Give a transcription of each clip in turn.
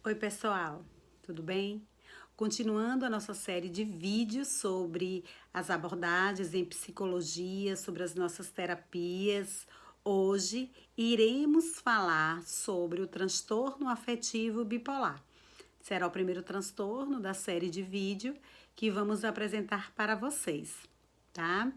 Oi, pessoal, tudo bem? Continuando a nossa série de vídeos sobre as abordagens em psicologia, sobre as nossas terapias, hoje iremos falar sobre o transtorno afetivo bipolar. Será o primeiro transtorno da série de vídeo que vamos apresentar para vocês, tá?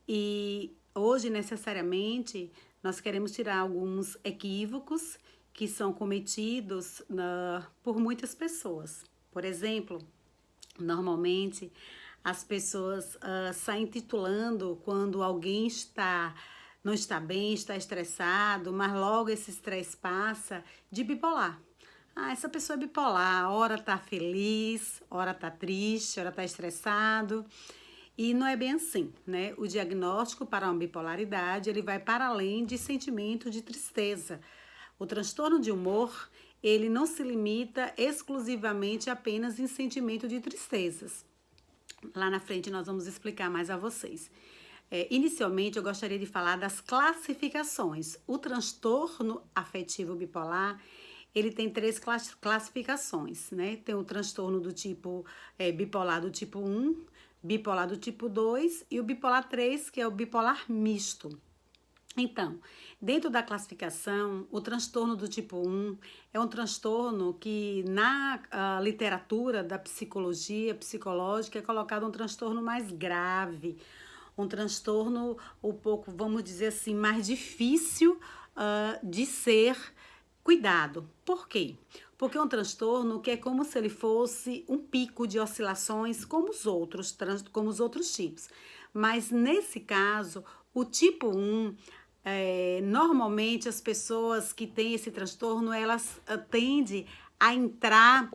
E hoje, necessariamente, nós queremos tirar alguns equívocos que são cometidos por muitas pessoas. Por exemplo, normalmente as pessoas saem titulando quando alguém não está bem, está estressado, mas logo esse estresse passa de bipolar. Ah, essa pessoa é bipolar, ora tá feliz, ora tá triste, ora tá estressado. E não é bem assim, né? O diagnóstico para uma bipolaridade, ele vai para além de sentimento de tristeza. O transtorno de humor, ele não se limita exclusivamente apenas em sentimento de tristezas. Lá na frente nós vamos explicar mais a vocês. Inicialmente, eu gostaria de falar das classificações. O transtorno afetivo bipolar, ele tem três classificações, né? Tem o transtorno do tipo bipolar do tipo 1, bipolar do tipo 2 e o bipolar 3, que é o bipolar misto. Então, dentro da classificação, o transtorno do tipo 1 é um transtorno que na literatura da psicologia psicológica é colocado um transtorno mais grave, um transtorno um pouco, vamos dizer assim, mais difícil de ser cuidado. Por quê? Porque é um transtorno que é como se ele fosse um pico de oscilações como como os outros tipos. Mas nesse caso, o tipo 1, normalmente as pessoas que têm esse transtorno, elas tendem a entrar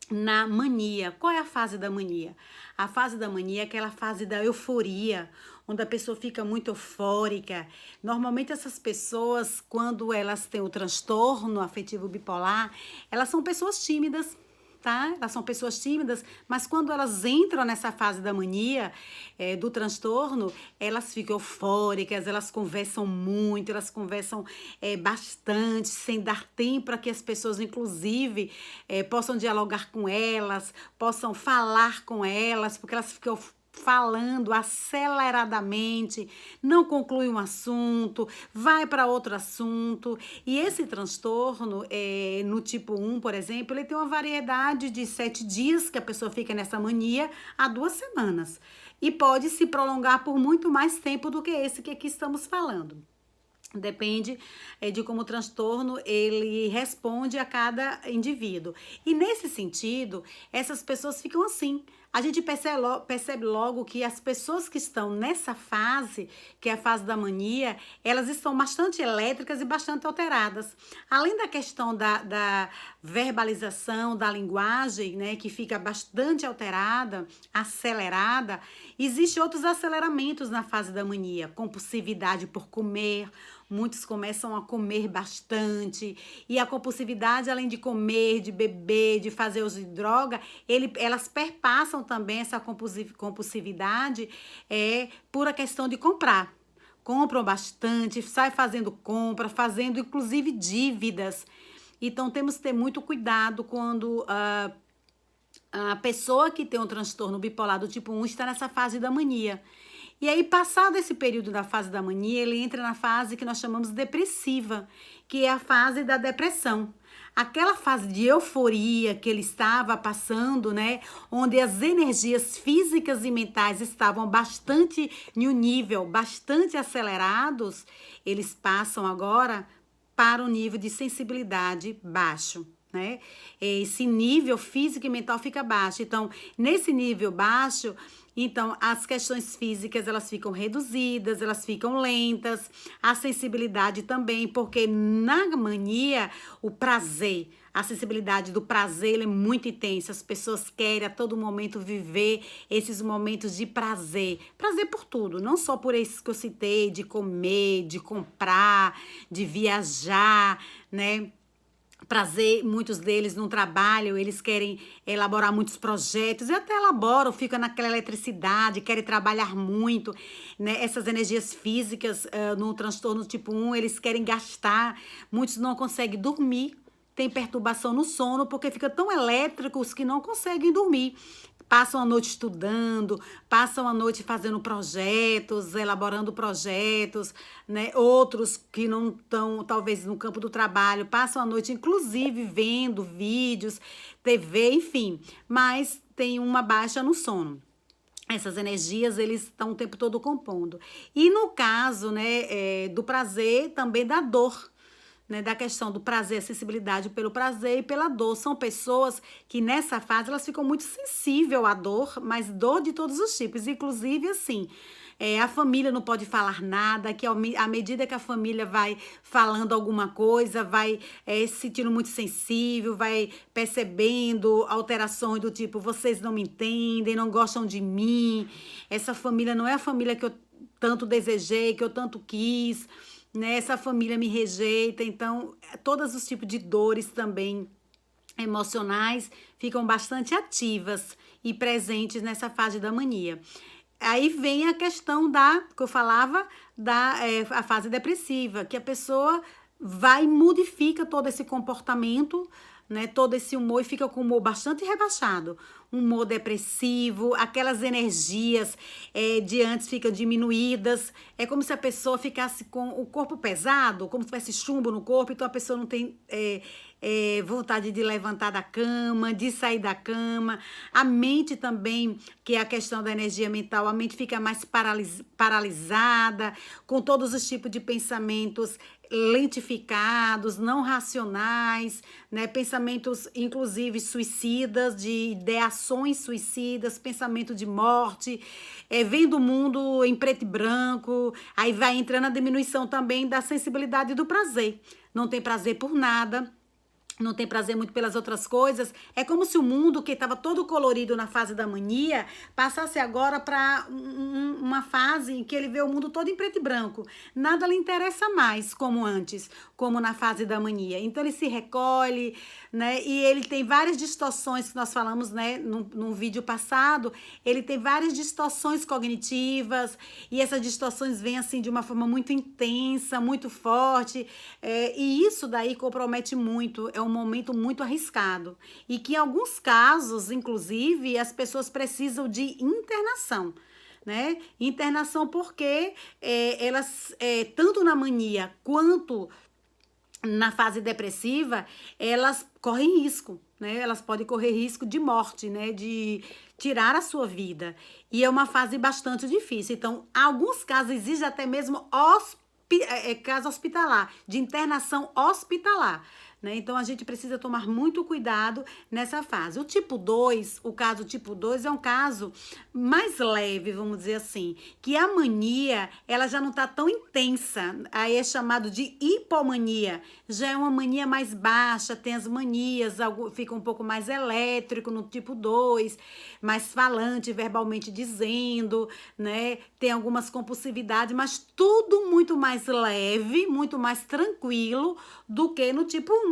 na mania. Qual é a fase da mania? A fase da mania é aquela fase da euforia, onde a pessoa fica muito eufórica. Normalmente essas pessoas, quando elas têm o transtorno afetivo bipolar, elas são pessoas tímidas, tá? Elas são pessoas tímidas, mas quando elas entram nessa fase da mania, do transtorno, elas ficam eufóricas, elas conversam muito, elas conversam bastante, sem dar tempo para que as pessoas, inclusive, possam dialogar com elas, possam falar com elas, porque elas ficam falando aceleradamente, não conclui um assunto, vai para outro assunto. E esse transtorno, no tipo 1, por exemplo, ele tem uma variedade de 7 dias que a pessoa fica nessa mania a 2 semanas. E pode se prolongar por muito mais tempo do que esse que aqui estamos falando. Depende de como o transtorno ele responde a cada indivíduo. E nesse sentido, essas pessoas ficam assim. A gente percebe logo que as pessoas que estão nessa fase, que é a fase da mania, elas estão bastante elétricas e bastante alteradas. Além da questão da verbalização, da linguagem, né, que fica bastante alterada, acelerada, existem outros aceleramentos na fase da mania. Compulsividade por comer, muitos começam a comer bastante. E a compulsividade, além de comer, de beber, de fazer uso de droga, elas perpassam também essa compulsividade por a questão de comprar. Compram bastante, sai fazendo compra, fazendo inclusive dívidas. Então, temos que ter muito cuidado quando a pessoa que tem um transtorno bipolar do tipo 1 está nessa fase da mania. E aí, passado esse período da fase da mania, ele entra na fase que nós chamamos depressiva, que é a fase da depressão. Aquela fase de euforia que ele estava passando, né? Onde as energias físicas e mentais estavam bastante em um nível bastante acelerados, eles passam agora para um nível de sensibilidade baixo, né? Esse nível físico e mental fica baixo. Então, nesse nível baixo, então, as questões físicas, elas ficam reduzidas, elas ficam lentas, a sensibilidade também, porque na mania, o prazer, a sensibilidade do prazer, ele é muito intensa, as pessoas querem a todo momento viver esses momentos de prazer, prazer por tudo, não só por esses que eu citei, de comer, de comprar, de viajar, né? Prazer, muitos deles no trabalho, eles querem elaborar muitos projetos, e até elaboram, ficam naquela eletricidade, querem trabalhar muito, né? Essas energias físicas no transtorno tipo 1, eles querem gastar, muitos não conseguem dormir, tem perturbação no sono, porque fica tão elétricos que não conseguem dormir. Passam a noite estudando, passam a noite fazendo projetos, elaborando projetos, né? Outros que não estão, talvez, no campo do trabalho, passam a noite, inclusive, vendo vídeos, TV, enfim, mas tem uma baixa no sono. Essas energias, eles estão o tempo todo compondo. E no caso, né, do prazer, também da dor, né, da questão do prazer, a sensibilidade pelo prazer e pela dor. São pessoas que nessa fase elas ficam muito sensíveis à dor, mas dor de todos os tipos, inclusive assim. A família não pode falar nada, que à medida que a família vai falando alguma coisa, vai se sentindo muito sensível, vai percebendo alterações do tipo, vocês não me entendem, não gostam de mim, essa família não é a família que eu tanto desejei, que eu tanto quis, né? Essa família me rejeita, então todos os tipos de dores também emocionais ficam bastante ativas e presentes nessa fase da mania. Aí vem a questão que eu falava, a fase depressiva, que a pessoa vai e modifica todo esse comportamento, né, todo esse humor e fica com o humor bastante rebaixado. Um humor depressivo, aquelas energias de antes ficam diminuídas. É como se a pessoa ficasse com o corpo pesado, como se tivesse chumbo no corpo, então a pessoa não tem vontade de levantar da cama, de sair da cama. A mente também, que é a questão da energia mental, a mente fica mais paralisada, com todos os tipos de pensamentos lentificados, não racionais, né? Pensamentos, inclusive, suicidas, de ideações suicidas, pensamento de morte, vendo o mundo em preto e branco, aí vai entrando a diminuição também da sensibilidade do prazer. Não tem prazer por nada, não tem prazer muito pelas outras coisas. É como se o mundo, que estava todo colorido na fase da mania, passasse agora para uma fase em que ele vê o mundo todo em preto e branco. Nada lhe interessa mais como antes, como na fase da mania. Então ele se recolhe, né? E ele tem várias distorções que nós falamos, né, num vídeo passado. Ele tem várias distorções cognitivas e essas distorções vêm assim de uma forma muito intensa, muito forte. E isso daí compromete muito. É um momento muito arriscado e que em alguns casos, inclusive, as pessoas precisam de internação, né? Internação porque elas, tanto na mania quanto na fase depressiva, elas correm risco, né? Elas podem correr risco de morte, né? De tirar a sua vida. E é uma fase bastante difícil. Então, em alguns casos, exige até mesmo caso hospitalar, de internação hospitalar, né? Então, a gente precisa tomar muito cuidado nessa fase. O caso tipo 2 é um caso mais leve, vamos dizer assim, que a mania, ela já não tá tão intensa, aí é chamado de hipomania, já é uma mania mais baixa, tem as manias, fica um pouco mais elétrico no tipo 2, mais falante, verbalmente dizendo, né? Tem algumas compulsividades, mas tudo muito mais leve, muito mais tranquilo do que no tipo 1.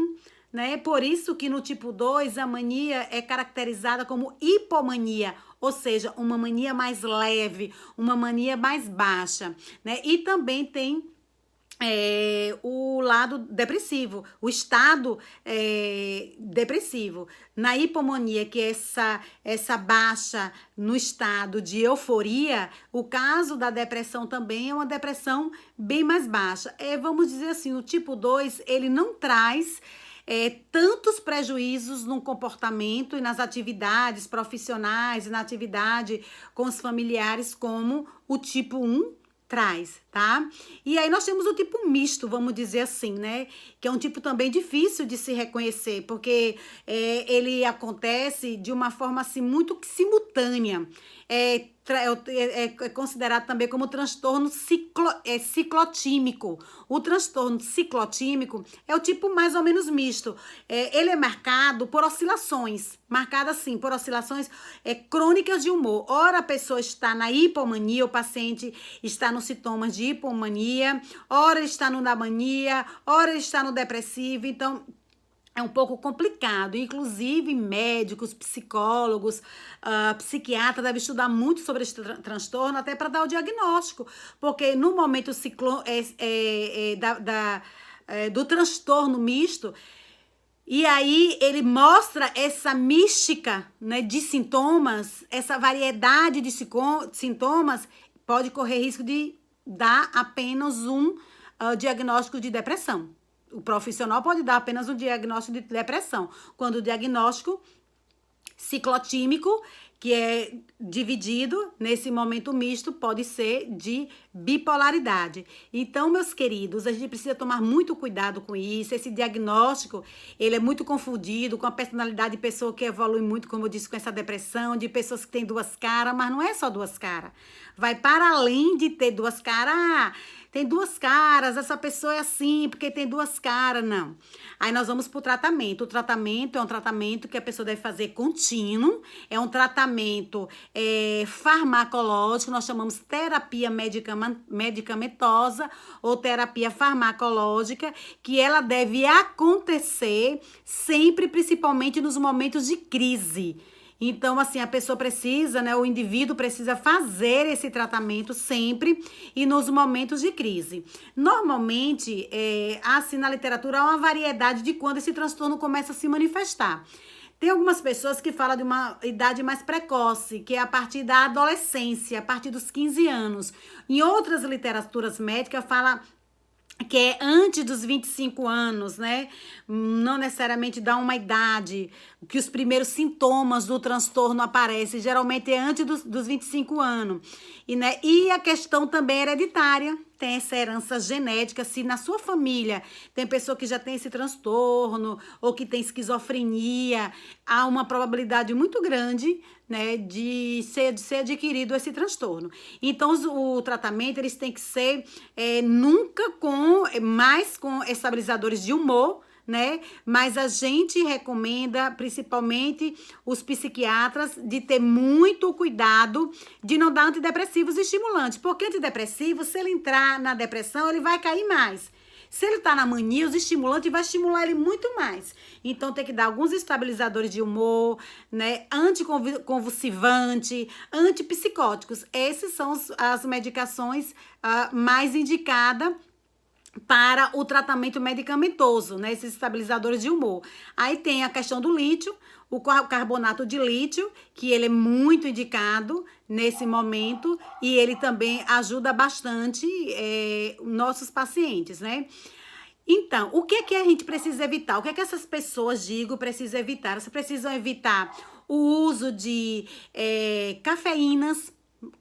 Né? Por isso que no tipo 2 a mania é caracterizada como hipomania, ou seja, uma mania mais leve, uma mania mais baixa, né? E também tem o lado depressivo, o estado depressivo. Na hipomania, que é essa baixa no estado de euforia, o caso da depressão também é uma depressão bem mais baixa. Vamos dizer assim, o tipo 2, ele não traz tantos prejuízos no comportamento e nas atividades profissionais e na atividade com os familiares como o tipo 1 traz, tá? E aí nós temos o tipo misto, vamos dizer assim, né? Que é um tipo também difícil de se reconhecer, porque ele acontece de uma forma assim muito simultânea. É considerado também como transtorno ciclotímico. O transtorno ciclotímico é o tipo mais ou menos misto. Ele é marcado por oscilações, marcado assim, por oscilações crônicas de humor. Ora a pessoa está na hipomania, o paciente está nos sintomas de hipomania, ora está no da mania, ora está no depressivo, então é um pouco complicado, inclusive médicos, psicólogos, psiquiatras devem estudar muito sobre esse transtorno até para dar o diagnóstico, porque no momento do transtorno misto, E aí ele mostra essa mística, né, de sintomas, essa variedade de sintomas pode correr risco de dar apenas um diagnóstico de depressão. O profissional pode dar apenas um diagnóstico de depressão, quando o diagnóstico ciclotímico, que é dividido nesse momento misto, pode ser de bipolaridade. Então, meus queridos, a gente precisa tomar muito cuidado com isso. Esse diagnóstico, ele é muito confundido com a personalidade de pessoa que evolui muito, como eu disse, com essa depressão, de pessoas que têm duas caras, mas não é só duas caras. Vai para além de ter duas caras. Ah, tem duas caras, essa pessoa é assim porque tem duas caras, não. Aí nós vamos para o tratamento. O tratamento é um tratamento que a pessoa deve fazer contínuo, é um tratamento farmacológico, nós chamamos terapia medicamentosa ou terapia farmacológica, que ela deve acontecer sempre, principalmente nos momentos de crise. Então, assim, a pessoa precisa, né, o indivíduo precisa fazer esse tratamento sempre e nos momentos de crise. Normalmente, há, assim, na literatura, há uma variedade de quando esse transtorno começa a se manifestar. Tem algumas pessoas que falam de uma idade mais precoce, que é a partir da adolescência, a partir dos 15 anos. Em outras literaturas médicas, fala que é antes dos 25 anos, né? Não necessariamente dá uma idade, que os primeiros sintomas do transtorno aparecem, geralmente é antes dos 25 anos. E a questão também hereditária, tem essa herança genética, se na sua família tem pessoa que já tem esse transtorno ou que tem esquizofrenia, há uma probabilidade muito grande, né, de ser adquirido esse transtorno. Então, o tratamento, eles têm que ser nunca mais com estabilizadores de humor, né? Mas a gente recomenda, principalmente os psiquiatras, de ter muito cuidado de não dar antidepressivos estimulantes, porque antidepressivo, se ele entrar na depressão, ele vai cair mais. Se ele tá na mania, os estimulantes vai estimular ele muito mais. Então, tem que dar alguns estabilizadores de humor, né? Anticonvulsivante, antipsicóticos. Essas são as medicações mais indicadas para o tratamento medicamentoso, né? Esses estabilizadores de humor. Aí tem a questão do lítio, o carbonato de lítio, que ele é muito indicado nesse momento e ele também ajuda bastante nossos pacientes, né? Então, o que é que a gente precisa evitar? O que é que essas pessoas, precisam evitar? Vocês precisam evitar o uso de cafeínas,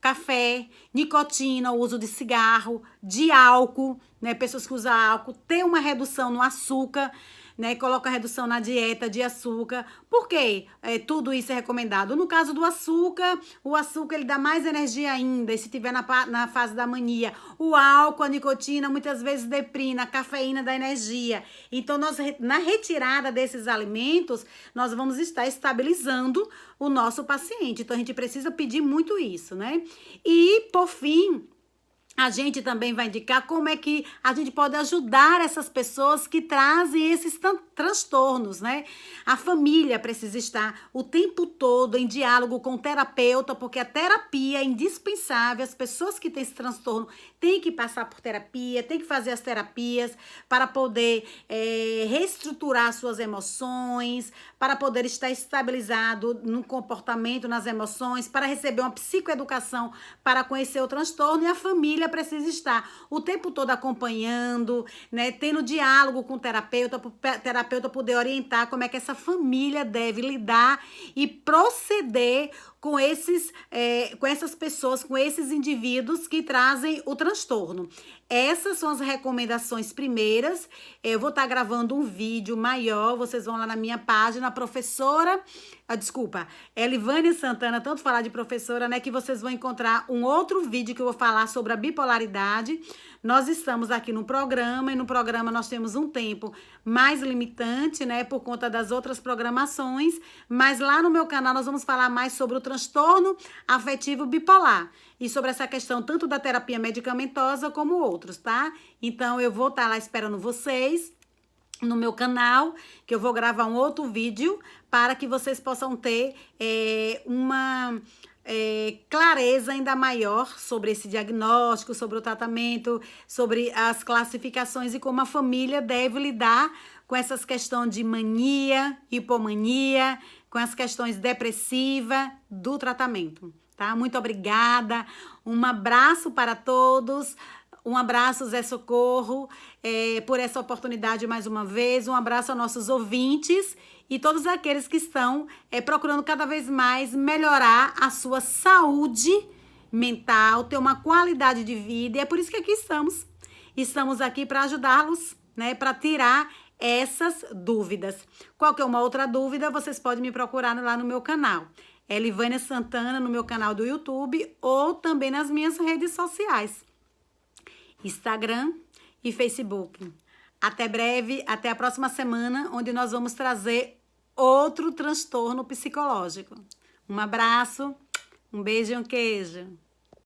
café, nicotina, o uso de cigarro, de álcool, né? Pessoas que usam álcool, ter uma redução no açúcar, né? Coloca redução na dieta de açúcar. Por quê? Tudo isso é recomendado. No caso do açúcar, o açúcar ele dá mais energia ainda, e se tiver na fase da mania. O álcool, a nicotina, muitas vezes deprime, a cafeína dá energia. Então, na retirada desses alimentos, nós vamos estar estabilizando o nosso paciente. Então, a gente precisa pedir muito isso, né? E, por fim, a gente também vai indicar como é que a gente pode ajudar essas pessoas que trazem esses transtornos, né? A família precisa estar o tempo todo em diálogo com o terapeuta, porque a terapia é indispensável. As pessoas que têm esse transtorno têm que passar por terapia, têm que fazer as terapias para poder reestruturar suas emoções, para poder estar estabilizado no comportamento, nas emoções, para receber uma psicoeducação, para conhecer o transtorno, e a família precisa estar o tempo todo acompanhando, né, tendo diálogo com o terapeuta, para o terapeuta poder orientar como é que essa família deve lidar e proceder com essas pessoas, com esses indivíduos que trazem o transtorno. Essas são as recomendações primeiras. Eu vou estar gravando um vídeo maior, vocês vão lá na minha página, Elivânia Santana, tanto falar de professora, né, que vocês vão encontrar um outro vídeo que eu vou falar sobre a bipolaridade. Nós estamos aqui no programa, e no programa nós temos um tempo mais limitante, né, por conta das outras programações, mas lá no meu canal nós vamos falar mais sobre o transtorno afetivo bipolar e sobre essa questão tanto da terapia medicamentosa como outros, tá? Então, eu vou estar lá esperando vocês no meu canal, que eu vou gravar um outro vídeo para que vocês possam ter uma clareza ainda maior sobre esse diagnóstico, sobre o tratamento, sobre as classificações e como a família deve lidar com essas questões de mania, hipomania, com as questões depressivas do tratamento, tá? Muito obrigada, um abraço para todos, um abraço, Zé Socorro, por essa oportunidade mais uma vez, um abraço aos nossos ouvintes e todos aqueles que estão procurando cada vez mais melhorar a sua saúde mental, ter uma qualidade de vida, e é por isso que aqui estamos. Estamos aqui para ajudá-los, né, para tirar essas dúvidas. Qualquer uma outra dúvida, vocês podem me procurar lá no meu canal. É Livânia Santana no meu canal do YouTube ou também nas minhas redes sociais, Instagram e Facebook. Até breve, até a próxima semana, onde nós vamos trazer outro transtorno psicológico. Um abraço, um beijo e um queijo.